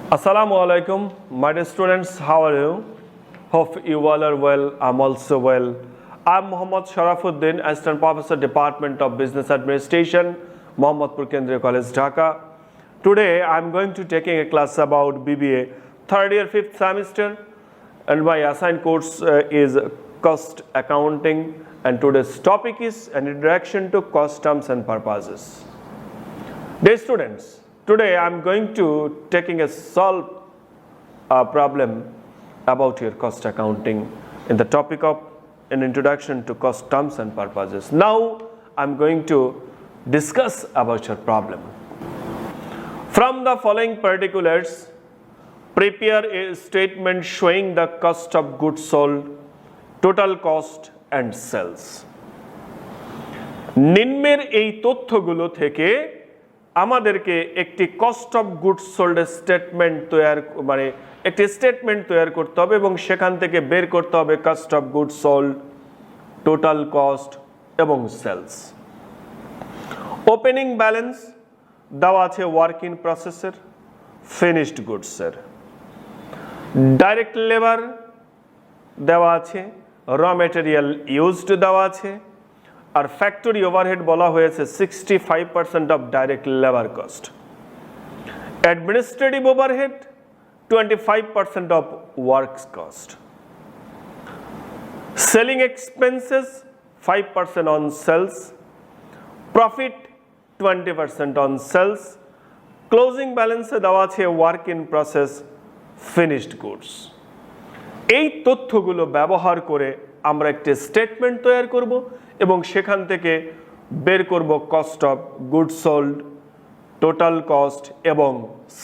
Assalamu alaikum, my dear students, how are you? Hope you all are well, I'm also well. I'm Muhammad Sharafuddin, Assistant Professor, Department of Business Administration, Mohammadpur Kendriya College, Dhaka. Today I'm going to taking a class about BBA, third year, fifth semester, and my assigned course is Cost Accounting, and today's topic is an introduction to cost terms and purposes. Dear students, today I am going to taking a solve problem about your cost accounting in the topic of an introduction to cost terms and purposes. Now I am going to discuss about your problem. From the following particulars, prepare a statement showing the cost of goods sold, total cost and sales. নিম্নের এই তথ্যগুলো থেকে আমাদেরকে একটি cost of goods sold statement একটি statement তৈরি করতে হবে এবং সেখান থেকে বের করতে হবে cost of goods sold, total cost এবং সেলস। ওপেনিং ব্যালেন্স দেওয়া আছে ওয়ার্ক ইন প্রসেসের, ফিনিশড গুডসের। ডাইরেক্ট লেবার দেওয়া আছে, র ম্যাটেরিয়াল ইউজড দেওয়া আছে, আর ফ্যাক্টরি ওভারহেড বলা হয়েছে 65% of direct labour cost. Administrative overhead 25% of works cost. Selling expenses 5% on sales, profit 20% on sales. Closing ব্যালেন্সে দেওয়া আছে work in process, finished goods. এই তথ্যগুলো ব্যবহার করে আমরা একটি স্টেটমেন্ট তৈরি করব এবং সেখান থেকে বের করব cost of goods sold, total cost এবং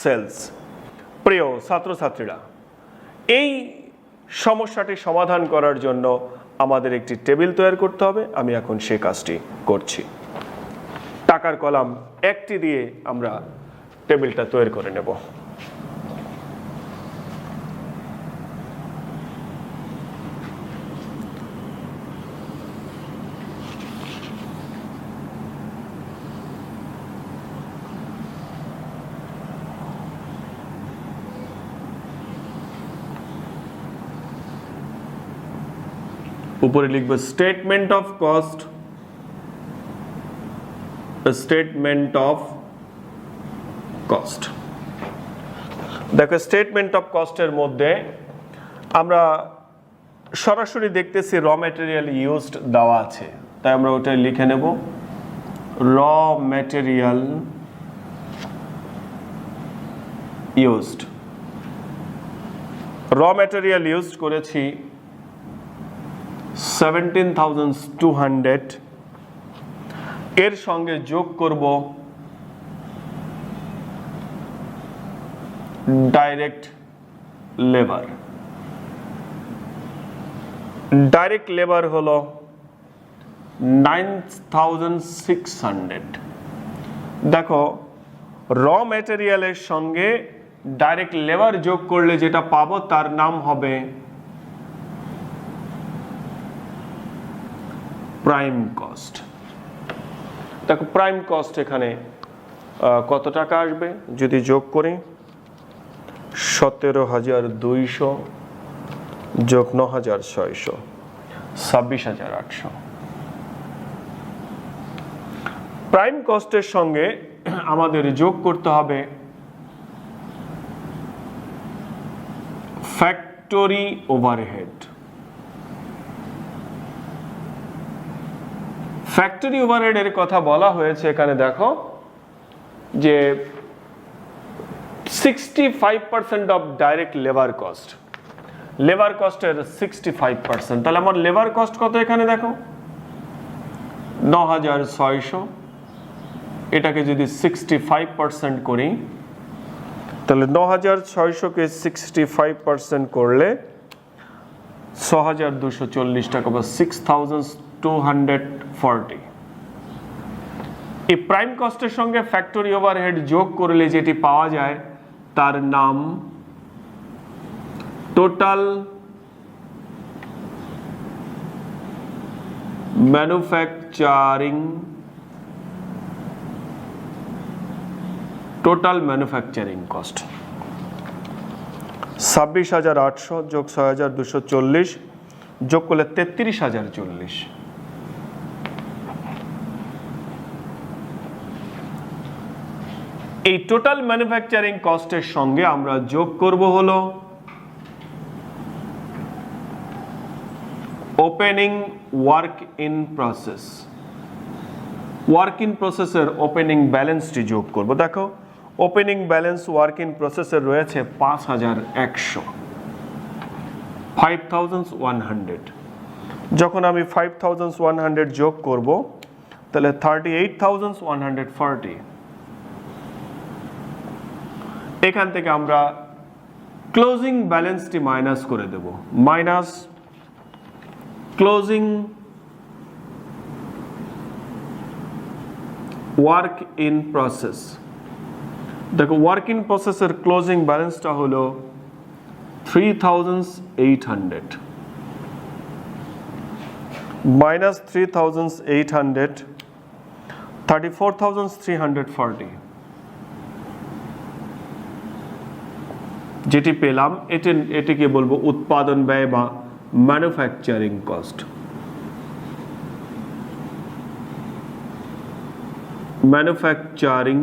সেলস। প্রিয় ছাত্রছাত্রীরা, এই সমস্যাটি সমাধান করার জন্য আমাদের একটি টেবিল তৈরি করতে হবে। আমি এখন সেই কাজটি করছি। টাকার কলাম একটি দিয়ে আমরা টেবিলটা তৈরি করে নেব। উপরে লিখব statement of cost, statement of cost. দেখো, স্টেটমেন্ট অফ কস্টের মধ্যে আমরা সরাসরি দেখতেছি র ম্যাটেরিয়াল ইউজড দেওয়া আছে, তাই আমরা ওটা লিখে নেব র ম্যাটেরিয়াল ইউজড। র ম্যাটেরিয়াল ইউজড করেছি 17,200, এর সঙ্গে যোগ করব ডাইরেক্ট লেবার। ডাইরেক্ট লেবার হলো 9,600। দেখো, র ম্যাটেরিয়ালের সঙ্গে ডাইরেক্ট লেবার যোগ করলে যেটা পাবো তার নাম হবে প্রাইম কস্ট। দেখো, প্রাইম কস্ট এখানে কত টাকা আসবে যদি যোগ করি, 17,200 যোগ 9,600, 26,800। প্রাইম কস্টের সঙ্গে আমাদের যোগ করতে হবে ফ্যাক্টরি ওভারহেড। ফ্যাক্টরি ওভারহেডের কথা বলা হয়েছে এখানে। দেখো যে 65% of direct labour cost, labour কস্টের 65%। তাহলে আমার লেবার কস্ট কত এখানে দেখো 9,600। এটাকে যদি 65% করি তাহলে 9,600কে 65% করলে 6,240 টাকা বা 6,240। এই প্রাইম কস্টের সঙ্গে ফ্যাক্টরি ওভারহেড যোগ করলে যেটি পাওয়া যায় তার নাম total manufacturing total manufacturing cost. 26,800 যোগ 6,240 যোগ করলে 33,040। এই টোটাল ম্যানুফ্যাকচারিং কস্টের সঙ্গে আমরা যোগ করব হলো opening work in process. Work in প্রসেসের ওপেনিং ব্যালেন্সটি যোগ করব। দেখো ওপেনিং ব্যালেন্স ওয়ার্ক ইন প্রসেসের রয়েছে 5,100, 5,100। যখন আমি 5,100 যোগ করব তাহলে 38,140। এখান থেকে আমরা ক্লোজিং ব্যালেন্সটি মাইনাস করে দেব, minus closing work in process. দেখো ওয়ার্ক ইন প্রসেসের ক্লোজিং ব্যালেন্সটা হলো 3,800 মাইনাস 3,800, 34,340। যেটি পেলাম এটিকে বলবো উৎপাদন ব্যয় বা manufacturing cost. Manufacturing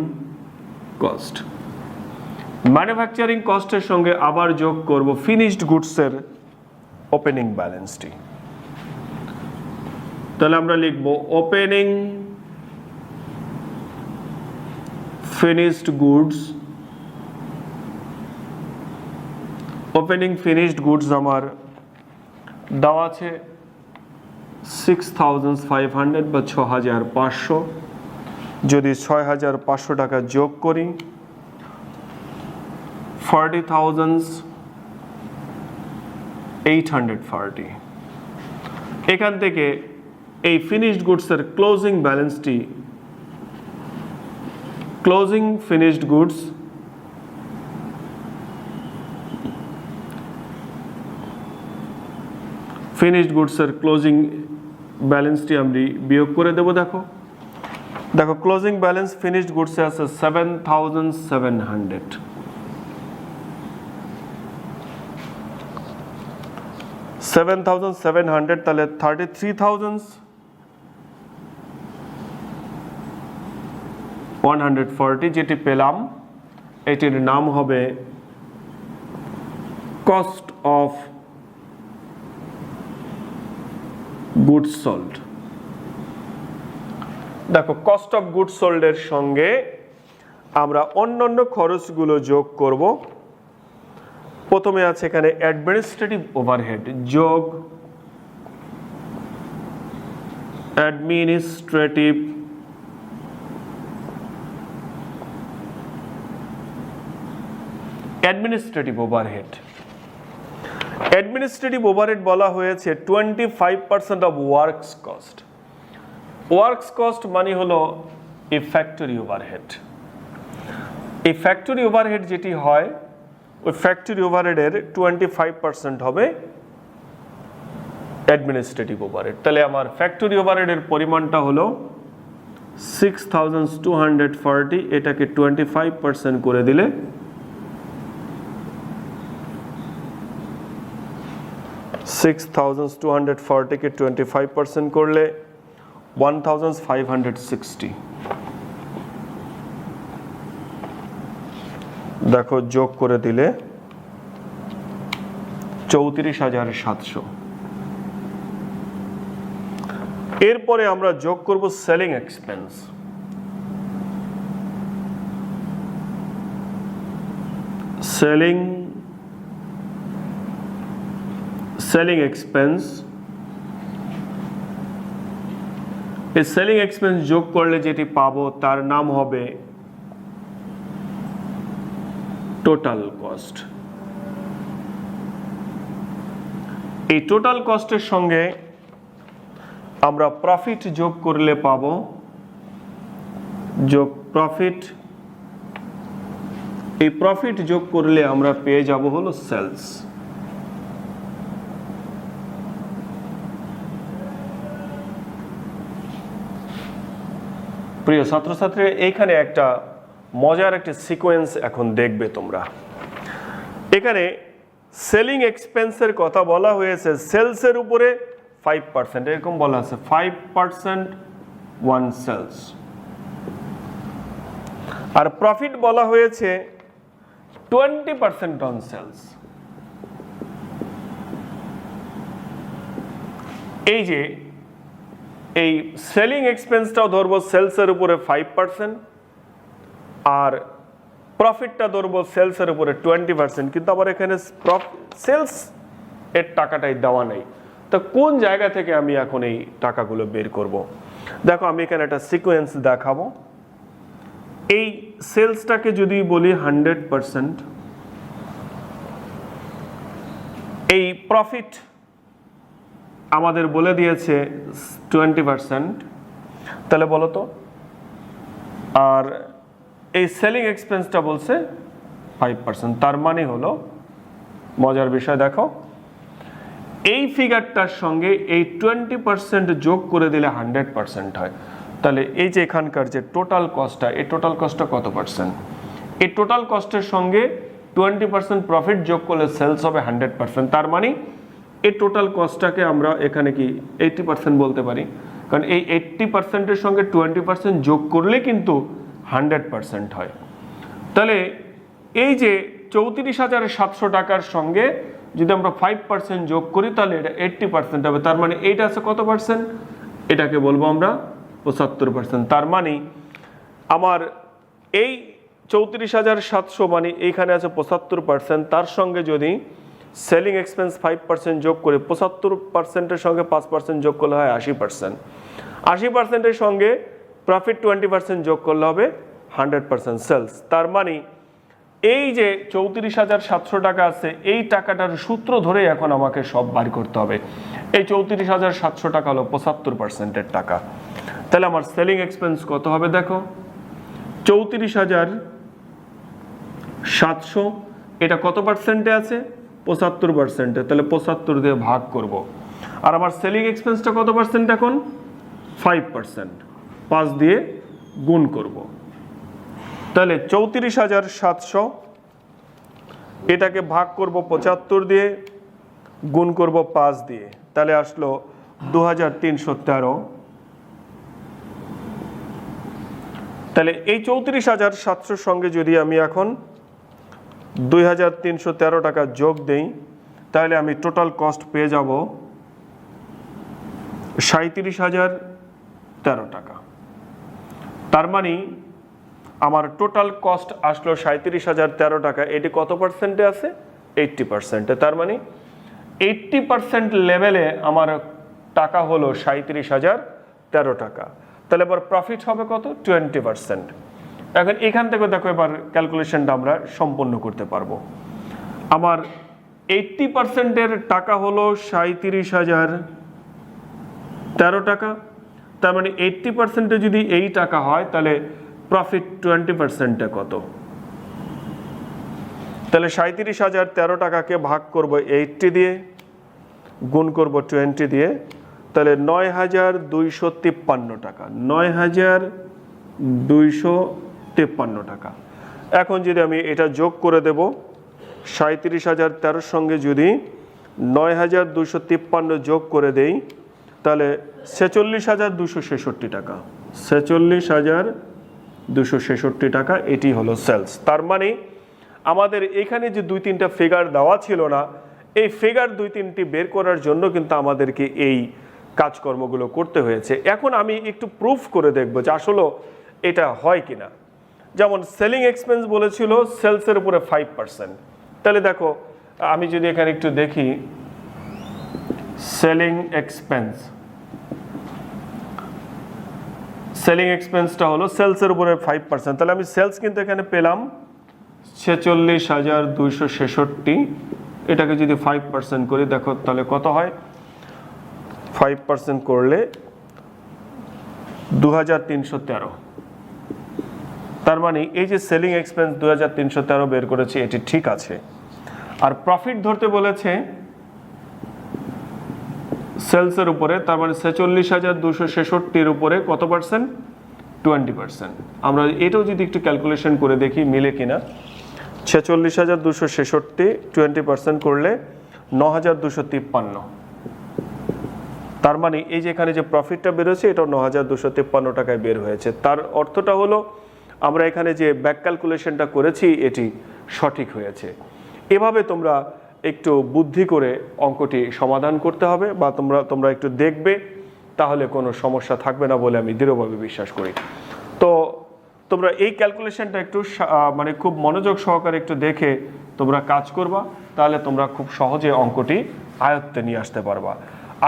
cost, manufacturing কস্টের সঙ্গে আবার যোগ করব ফিনিশড গুডসের ওপেনিং ব্যালেন্সটি। তাহলে আমরা লিখব opening finished goods. Opening finished goods আমার দেওয়া আছে 6,500 বা 6,500। যদি 6,500 টাকা যোগ করি 40,840। এখান থেকে এই ফিনিশড গুডসের ক্লোজিং ব্যালেন্সটি, ক্লোজিং ফিনিশড গুডস ফিনিশড গুডসের ক্লোজিং ব্যালেন্সটি আমি বিয়োগ করে দেব। দেখো ক্লোজিং ব্যালেন্স ফিনিশড গুডসে আছে 7,700। 7,700 তাহলে 33,140 যেটি পেলাম এটির নাম হবে কস্ট অফ গুডস সোল্ড। দেখো কস্ট অফ গুডস সোল্ড এর সঙ্গে আমরা অন্যান্য খরচগুলো যোগ করব। প্রথমে আছে এখানে অ্যাডমিনিস্ট্রেটিভ ওভারহেড, যোগ অ্যাডমিনিস্ট্রেটিভ ওভারহেড। অ্যাডমিনিস্ট্রেটিভ ওভারহেড বলা হয়েছে 25% of works cost. Works cost মানে হলো এই ফ্যাক্টরি ওভারহেড। এই ফ্যাক্টরি ওভারহেড যেটি হয় ওই ফ্যাক্টরি ওভারহেডের 25% হবে অ্যাডমিনিস্ট্রেটিভ ওভারহেড। তাহলে আমার ফ্যাক্টরি ওভারহেডের পরিমাণটা হলো 6,240। এটাকে 25% করে দিলে 6,240 কে 25% করলে 1,560। দেখো যোগ করে দিলে 34,700। এরপরে আমরা যোগ করব সেলিং এক্সপেন্স। সেলিং এক্সপেন্স, এই সেলিং এক্সপেন্স যোগ করলে যেটি পাবো তার নাম হবে টোটাল কস্ট। এই টোটাল কস্টের সঙ্গে আমরা প্রফিট যোগ করলে পাবো যোগ প্রফিট। এই প্রফিট যোগ করলে আমরা পেয়ে যাব হলো সেলস। প্রিয় ছাত্রছাত্রী, এইখানে একটা মজার একটা সিকোয়েন্স এখন দেখবে তোমরা। এখানে সেলিং এক্সপেন্সের কথা বলা হয়েছে সেলসের উপরে 5%, এরকম বলা আছে 5% ওয়ান সেলস। আর প্রফিট বলা হয়েছে 20% অন সেলস। এই যে এই সেলিং এক্সপেন্সটাও ধরবো সেলসের উপরে 5% আর প্রফিটটা ধরবো সেলসের উপরে 20%, কিন্তু আবার এখানে সেলস এর টাকাটাই দেওয়া নেই। তো কোন জায়গা থেকে আমি এখন এই টাকাগুলো বের করব? দেখো আমি এখানে একটা সিকোয়েন্স দেখাবো। এই সেলসটাকে যদি বলি 100%, এই প্রফিট আমাদের বলে দিয়েছে 20%, তাহলে বলো তো, আর এই সেলিং এক্সপেন্সটা বলছে 5%। তার মানে হলো, মজার বিষয় দেখো, এই ফিগারটার সঙ্গে এই 20% যোগ করে দিলে 100% হয়। তাহলে এই যে এখানকার যে টোটাল কস্টটা, এই টোটাল কস্টটা কত পার্সেন্ট? এই টোটাল কস্টের সঙ্গে 20% প্রফিট যোগ করলে সেলস হবে 100%। তার মানে এই টোটাল কস্টটাকে আমরা এখানে কি 80% বলতে পারি, কারণ এই 80%-এর সঙ্গে 20% যোগ করলে কিন্তু 100% হয়। তাহলে এই যে 34,700 টাকার সঙ্গে যদি আমরা 5% যোগ করি তাহলে এটা 80% হবে। তার মানে এইটা আছে কত পার্সেন্ট? এটাকে বলবো আমরা 75%। তার মানে আমার এই 34,700 মানে এইখানে আছে 75%, তার সঙ্গে যদি সেলিং এক্সপেন্স 5% যোগ করে 75%-এর সঙ্গে 5% যোগ করলে হয় 80%। 80%-এর সঙ্গে প্রফিট 20% যোগ করলে হবে 100% সেলস। তার মানে এই যে 34,700 টাকা আছে, এই টাকাটার সূত্র ধরে এখন আমাকে সব বার করতে হবে। এই 34,700 টাকা হলো 75%-এর টাকা। তাহলে আমার সেলিং এক্সপেন্স কত হবে? দেখো 34,700, এটা কত পার্সেন্টে আছে? 75%-এ। তাহলে 75 দিয়ে ভাগ করব। আর আমার সেলিং এক্সপেন্সটা কত পার্সেন্ট এখন? 5%, 5 দিয়ে গুণ করব। তাহলে 34,700 এটাকে ভাগ করব 75 দিয়ে, গুণ করব 5 দিয়ে, তাহলে আসলো 2,313। তাহলে এই 34,700 সঙ্গে যদি আমি এখন 2,313 টাকা যোগ দেই তাহলে আমি টোটাল কস্ট পেয়ে যাব 37,013 টাকা। তার মানে আমার টোটাল কস্ট আসলো 37,013 টাকা। এটি কত পার্সেন্টে আছে? 80%-এ। তার মানে 80% লেভেলে আমার টাকা হলো 37,013 টাকা। তাহলে এবার প্রফিট হবে কত? 20%। এখন এখান থেকে দেখো এবার ক্যালকুলেশনটা আমরা সম্পন্ন করতে পারবো। আমার 80%-এর টাকা হলো 37,013 টাকা। তার মানে 80%-এ যদি এই টাকা হয় তাহলে প্রফিট 20%-এ কত? তাহলে 37,013 টাকাকে ভাগ করব 80 দিয়ে, গুণ করব 20 দিয়ে, তাহলে 9,253 টাকা। 9,253 টাকা। এখন যদি আমি এটা যোগ করে দেব 37,013 সঙ্গে যদি 9,253 যোগ করে দেই তাহলে 46,266 টাকা। 46,266 টাকা, এটি হলো সেলস। তার মানে আমাদের এখানে যে 2-3টা ফিগার দেওয়া ছিল না, এই ফিগার 2-3টি বের করার জন্য কিন্তু আমাদেরকে এই কাজকর্মগুলো করতে হয়েছে। এখন আমি একটু প্রুফ করে দেখব যে আসলে এটা হয় কিনা। যেমন সেলিং এক্সপেন্স বলেছিল সেলসের উপরে 5%। তাহলে দেখো আমি যদি এখানে একটু দেখি সেলিং এক্সপেন্সটা হলো সেলসের উপরে 5%। তাহলে আমি সেলস কিন্তু এখানে পেলাম 46,266। এটাকে যদি 5% করি দেখো তাহলে কত হয়? 5% করলে 2,313। তার মানে এই যে সেলিং এক্সপেন্স 2,313 বের করেছি, এটি ঠিক আছে। আর প্রফিট ধরতে বলেছে সেলসের উপরে, তার মানে 46,266-র উপরে কত পার্সেন্ট? 20%। আমরা এটাও যদি একটু ক্যালকুলেশন করে দেখি মিলে কিনা। 46,266 20% করলে 9,253। তার মানে এই যে এখানে যে প্রফিটটা বেরোচ্ছে এটা 9,253 টাকায় বের হয়েছে। তার অর্থটা হলো আমরা এখানে যে ব্যাক ক্যালকুলেশনটা করেছি এটি সঠিক হয়েছে। এভাবে তোমরা একটু বুদ্ধি করে অঙ্কটি সমাধান করতে হবে বা তোমরা একটু দেখবে, তাহলে কোনো সমস্যা থাকবে না বলে আমি দৃঢ়ভাবে বিশ্বাস করি। তো তোমরা এই ক্যালকুলেশনটা একটু মানে খুব মনোযোগ সহকারে একটু দেখে তোমরা কাজ করবা, তাহলে তোমরা খুব সহজে অঙ্কটি আয়ত্তে নিয়ে আসতে পারবা।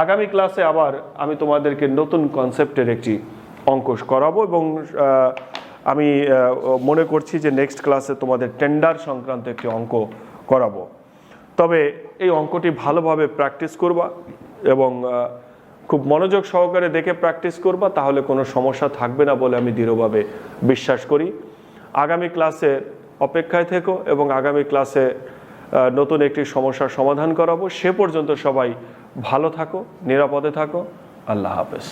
আগামী ক্লাসে আবার আমি তোমাদেরকে নতুন কনসেপ্টের একটি অঙ্ক করাবো এবং আমি মনে করছি যে নেক্সট ক্লাসে তোমাদের টেন্ডার সংক্রান্ত একটি অঙ্ক করাবো। তবে এই অঙ্কটি ভালোভাবে প্র্যাকটিস করবা এবং খুব মনোযোগ সহকারে দেখে প্র্যাকটিস করবা, তাহলে কোনো সমস্যা থাকবে না বলে আমি দৃঢ়ভাবে বিশ্বাস করি। আগামী ক্লাসে অপেক্ষায় থেকো এবং আগামী ক্লাসে নতুন একটি সমস্যার সমাধান করাবো। সে পর্যন্ত সবাই ভালো থাকো, নিরাপদে থাকো। আল্লাহ হাফেজ।